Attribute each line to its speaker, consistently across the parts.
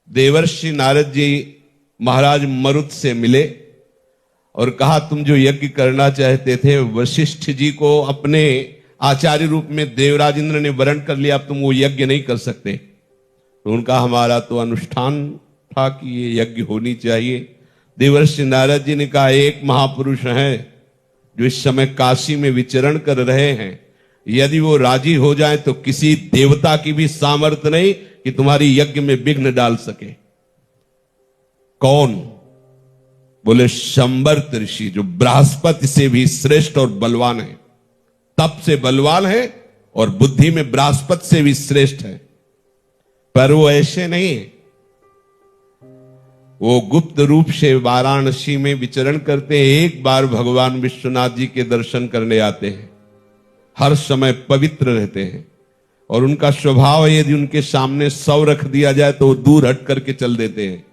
Speaker 1: देवर्षि नारद जी महाराज मरुत से मिले और कहा, तुम जो यज्ञ करना चाहते थे वशिष्ठ जी को अपने आचार्य रूप में देवराज इंद्र ने वरण कर लिया, अब तुम वो यज्ञ नहीं कर सकते। तो उनका हमारा तो अनुष्ठान था कि ये यज्ञ होनी चाहिए। देवर्षि नारद जी ने कहा, एक महापुरुष हैं जो इस समय काशी में विचरण कर रहे हैं, यदि वो राजी हो जाए तो किसी देवता की भी सामर्थ्य नहीं कि तुम्हारी यज्ञ में विघ्न डाल सके। कौन? बोले शंबर्त ऋषि, जो बृहस्पति से भी श्रेष्ठ और बलवान है, तप से बलवान है और बुद्धि में बृहस्पति से भी श्रेष्ठ है। पर वो ऐसे नहीं है, वो गुप्त रूप से वाराणसी में विचरण करते हैं। एक बार भगवान विश्वनाथ जी के दर्शन करने आते हैं, हर समय पवित्र रहते हैं और उनका स्वभाव है, यदि उनके सामने 100 रख दिया जाए तो वो दूर हट करके चल देते हैं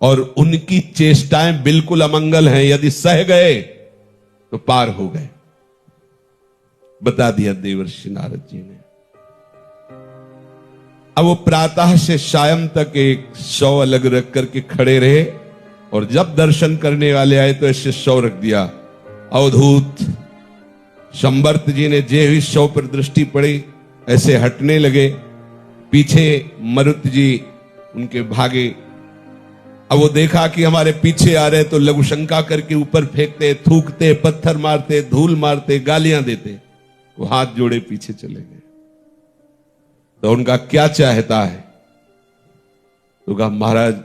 Speaker 1: और उनकी चेष्टाएं बिल्कुल अमंगल हैं, यदि सह गए तो पार हो गए। बता दिया देवर्षि नारद जी ने। अब वो प्रातः से सायं तक 100 अलग रख करके खड़े रहे और जब दर्शन करने वाले आए तो ऐसे 100 रख दिया। अवधूत शंबर्त जी ने जे हुई 100 पर दृष्टि पड़ी, ऐसे हटने लगे। पीछे मरुत जी उनके भागे। अब वो देखा कि हमारे पीछे आ रहे तो लघु शंका करके ऊपर फेंकते, थूकते, पत्थर मारते, धूल मारते, गालियां देते। वो हाथ जोड़े पीछे चले गए। तो उनका क्या चाहता है? तो कहा, महाराज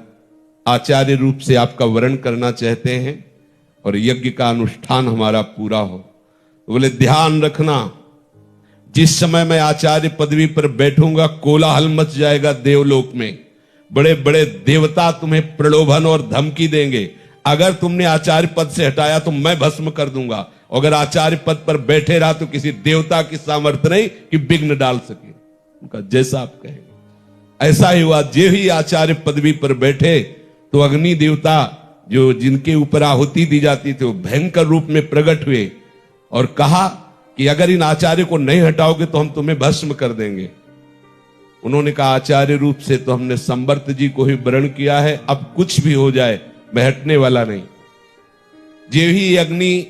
Speaker 1: आचार्य रूप से आपका वरण करना चाहते हैं और यज्ञ का अनुष्ठान हमारा पूरा हो। तो बोले, ध्यान रखना, जिस समय मैं आचार्य पदवी पर बैठूंगा कोलाहल मच जाएगा देवलोक में। बड़े बड़े देवता तुम्हें प्रलोभन और धमकी देंगे। अगर तुमने आचार्य पद से हटाया तो मैं भस्म कर दूंगा। अगर आचार्य पद पर बैठे रहा तो किसी देवता की सामर्थ्य नहीं कि विघ्न डाल सके। उनका जैसा आप कहेंगे। ऐसा ही हुआ। जे ही आचार्य पदवी पर बैठे तो अग्नि देवता जो जिनके ऊपर आहुति दी जाती थी वो भयंकर रूप में प्रकट हुए और कहा कि अगर इन आचार्य को नहीं हटाओगे तो हम तुम्हें भस्म कर देंगे। उन्होंने कहा, आचार्य रूप से तो हमने संबर्त जी को ही वरण किया है, अब कुछ भी हो जाए मैं हटने वाला नहीं। जे ही अग्नि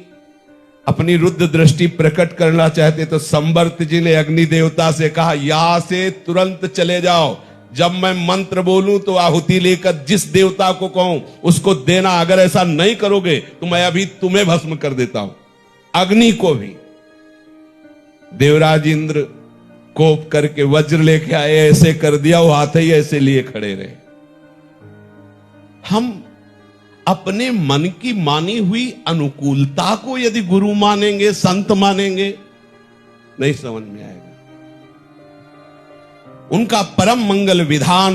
Speaker 1: अपनी रुद्र दृष्टि प्रकट करना चाहते तो संबर्त जी ने अग्नि देवता से कहा, यहां से तुरंत चले जाओ। जब मैं मंत्र बोलूं तो आहुति लेकर जिस देवता को कहूं उसको देना। अगर ऐसा नहीं करोगे तो मैं अभी तुम्हें भस्म कर देता हूं, अग्नि को भी। देवराज इंद्र कोप करके वज्र लेके आए, ऐसे कर दिया, वो हाथ ही ऐसे लिए खड़े रहे। हम अपने मन की मानी हुई अनुकूलता को यदि गुरु मानेंगे, संत मानेंगे, नहीं समझ में आएगा। उनका परम मंगल विधान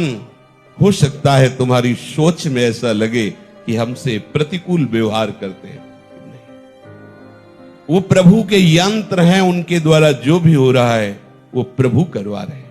Speaker 1: हो सकता है तुम्हारी सोच में ऐसा लगे कि हमसे प्रतिकूल व्यवहार करते हैं। नहीं, वो प्रभु के यंत्र हैं, उनके द्वारा जो भी हो रहा है वो प्रभु करवा रहे हैं।